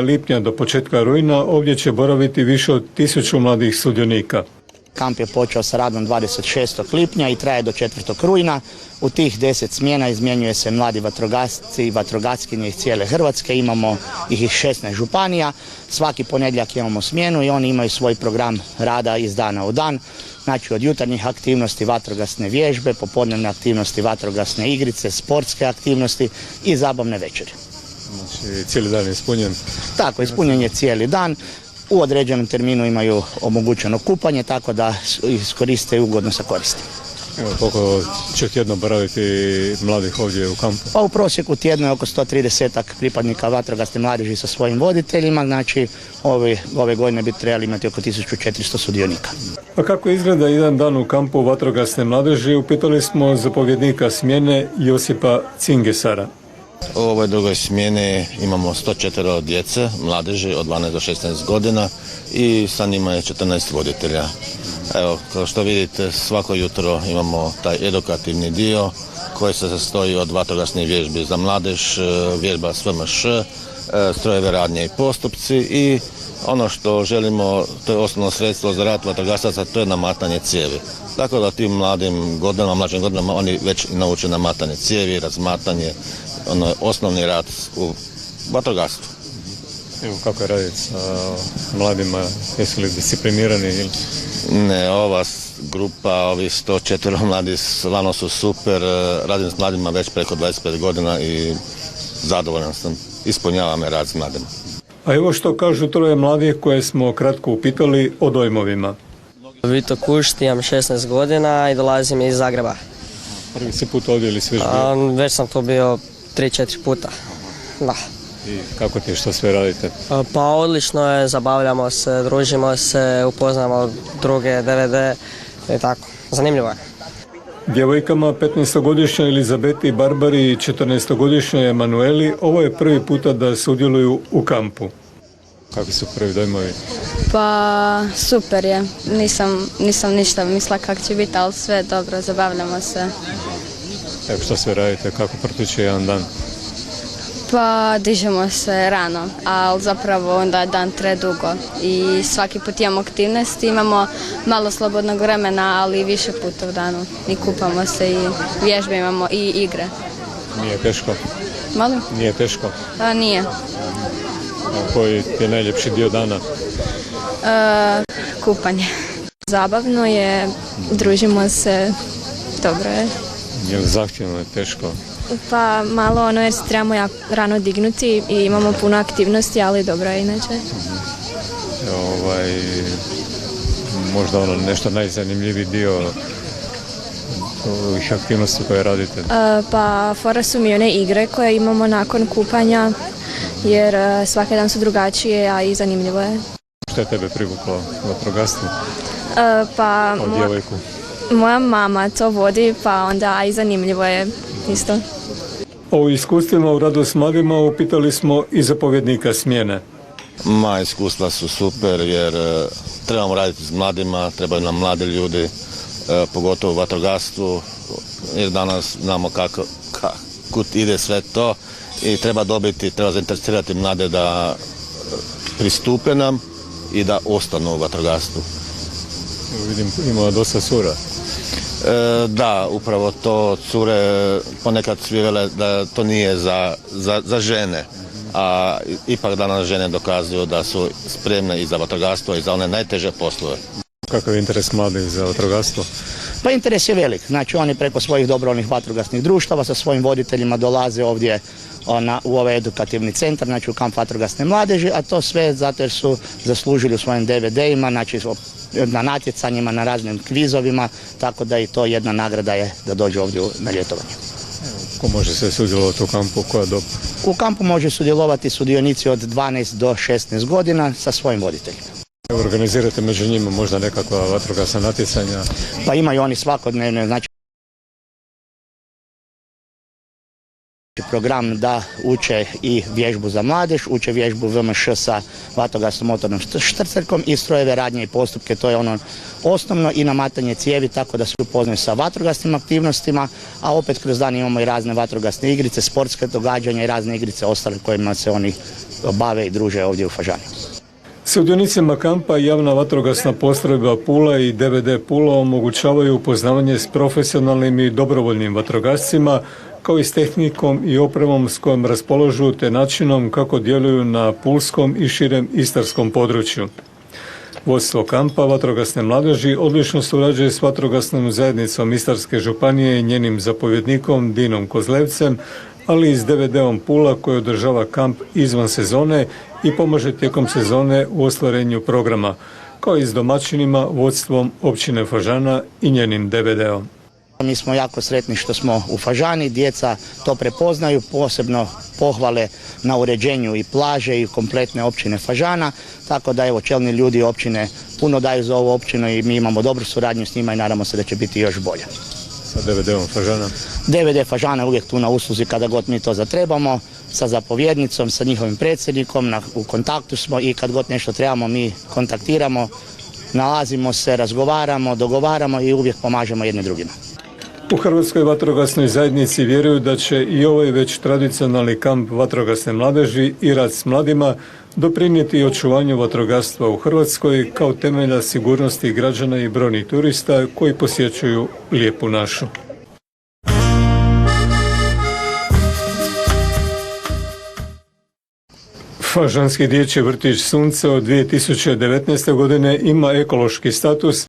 lipnja do početka rujna ovdje će boraviti više od 1000 mladih sudionika. Kamp je počeo sa radom 26. lipnja i traje do 4. rujna. U tih 10 smjena izmjenjuje se mladi vatrogasci i vatrogaskinje iz cijele Hrvatske. Imamo ih iz 16 županija. Svaki ponedjeljak imamo smjenu i oni imaju svoj program rada iz dana u dan. Znači od jutarnjih aktivnosti vatrogasne vježbe, popodnevne aktivnosti vatrogasne igrice, sportske aktivnosti i zabavne večeri. Znači cijeli dan je ispunjen? Tako, ispunjen je cijeli dan. U određenom terminu imaju omogućeno kupanje, tako da iskoriste i ugodno se koriste. Evo, koliko će tjedno boraviti mladih ovdje u kampu? Pa u prosjeku tjedno je oko 130 pripadnika vatrogasne mladeži sa svojim voditeljima, znači ove godine bi trebali imati oko 1400 sudionika. A kako izgleda jedan dan u kampu vatrogasne mladeži, upitali smo zapovjednika smjene Josipa Cingesara. U ovoj drugoj smjeni imamo 104 djece, mladeži od 12 do 16 godina i sa njima je 14 voditelja. Evo, kao što vidite, svako jutro imamo taj edukativni dio koji se sastoji od vatrogasnih vježbi za mladež, vježba SVMŠ, strojeve radnje i postupci i ono što želimo, to je osnovno sredstvo za rad vatrogasaca, to je namatanje cijevi. Tako da tim mlađim godinama oni već nauče namatanje cijevi, razmatanje, ono je osnovni rad u vatrogastvu. Evo, kako je raditi sa mladima, jesu li disciplinirani ili? Ne, ova grupa, ovi 104 mladi stvarno su super, radim s mladima već preko 25 godina i zadovoljan sam, ispunjava me rad s mladima. A evo što kažu troje mladih koje smo kratko upitali o dojmovima. Vito Kušt, imam 16 godina i dolazim iz Zagreba. Prvi si put ovdje ili si već bio? Već sam to bio 3-4 puta. Da. I kako ti, što sve radite? Pa odlično je, zabavljamo se, družimo se, upoznamo druge DVD i tako. Zanimljivo je. Djevojkama 15-godišnjoj Elizabeti Barbari i 14-godišnjoj Emanueli ovo je prvi puta da sudjeluju u kampu. Kakvi su prvi dojmovi? Pa super je, nisam ništa mislila kako će biti, ali sve dobro, zabavljamo se. Evo, što sve radite, kako protiče jedan dan? Pa dižemo se rano, ali zapravo onda dan traje dugo i svaki put imamo aktivnosti, imamo malo slobodnog vremena, ali više puta u danu i kupamo se i vježbe imamo i igre. Nije teško? Molim? Nije teško? Nije. A koji je najljepši dio dana? Kupanje. Zabavno je, družimo se, dobro je. Je li zahtjevno, je teško? Pa malo jer se trebamo rano dignuti i imamo puno aktivnosti, ali dobro je inače. Možda nešto najzanimljiviji dio ovih aktivnosti koje radite? Pa fora su mi one igre koje imamo nakon kupanja, jer svaki dan su drugačije, a i zanimljivo je. Što je tebe privuklo vatrogastvo? Pa Kao djevojku? Moja mama to vodi, pa onda i zanimljivo je isto. O iskustvima u radu s mladima upitali smo i zapovjednika smjene. Moja iskustva su super jer trebamo raditi s mladima, trebaju nam mladi ljudi, pogotovo u vatrogastvu, jer danas znamo kud ide sve to i treba zainteresirati mlade da pristupe nam i da ostanu u vatrogastvu. Vidim, ima dosta cura. Da, upravo to, cure ponekad svi vele da to nije za žene, a ipak danas žene dokazuju da su spremne i za vatrogastvo i za one najteže poslove. Kakav je interes mladih za vatrogastvo? Pa interes je velik, znači oni preko svojih dobrovoljnih vatrogasnih društava sa svojim voditeljima dolaze ovdje u ovaj edukativni centar, znači u kamp vatrogasne mladeži, a to sve zato jer su zaslužili u svojim DVD-ima, znači na natjecanjima, na raznim kvizovima, tako da i to jedna nagrada je da dođu ovdje na ljetovanje. Ko može se sudjelovati u kampu, koja dob? U kampu može sudjelovati sudionici od 12 do 16 godina sa svojim voditeljima. Organizirate među njima možda nekakva vatrogasna natjecanja? Pa imaju oni svakodnevne, znači program da uče i vježbu za mladež, uče vježbu VMŠ sa vatrogasnom motornom štrcerkom i strojeve radnje i postupke, to je ono osnovno, i namatanje cijevi, tako da se upoznaju sa vatrogasnim aktivnostima, a opet kroz dan imamo i razne vatrogasne igrice, sportske događanja i razne igrice ostale kojima se oni bave i druže ovdje u Fažani. Sudionicima kampa javna vatrogasna postrojba Pula i DVD Pula omogućavaju upoznavanje s profesionalnim i dobrovoljnim vatrogascima, kao i s tehnikom i opremom s kojom raspolažu te načinom kako djeluju na pulskom i širem istarskom području. Vodstvo kampa vatrogasne mladeži odlično surađuje s vatrogasnom zajednicom Istarske županije i njenim zapovjednikom Dinom Kozlevcem, ali i s DVD-om Pula koji održava kamp izvan sezone i pomaže tijekom sezone u ostvarenju programa, kao i s domaćinima, vodstvom općine Fažana i njenim DVD-om. Mi smo jako sretni što smo u Fažani, djeca to prepoznaju, posebno pohvale na uređenju i plaže i kompletne općine Fažana, tako da evo čelni ljudi općine puno daju za ovu općinu i mi imamo dobru suradnju s njima i nadamo se da će biti još bolje. Sa DVD-om Fažana? DVD Fažana je uvijek tu na usluzi kada god mi to zatrebamo, sa zapovjednicom, sa njihovim predsjednikom, u kontaktu smo i kad god nešto trebamo mi kontaktiramo, nalazimo se, razgovaramo, dogovaramo i uvijek pomažemo jedni drugima. U Hrvatskoj vatrogasnoj zajednici vjeruju da će i ovaj već tradicionalni kamp vatrogasne mladeži i rad s mladima doprinijeti očuvanju vatrogastva u Hrvatskoj kao temelja sigurnosti građana i brojnih turista koji posjećuju lijepu našu. Fažanski dječji vrtić Sunce od 2019. godine ima ekološki status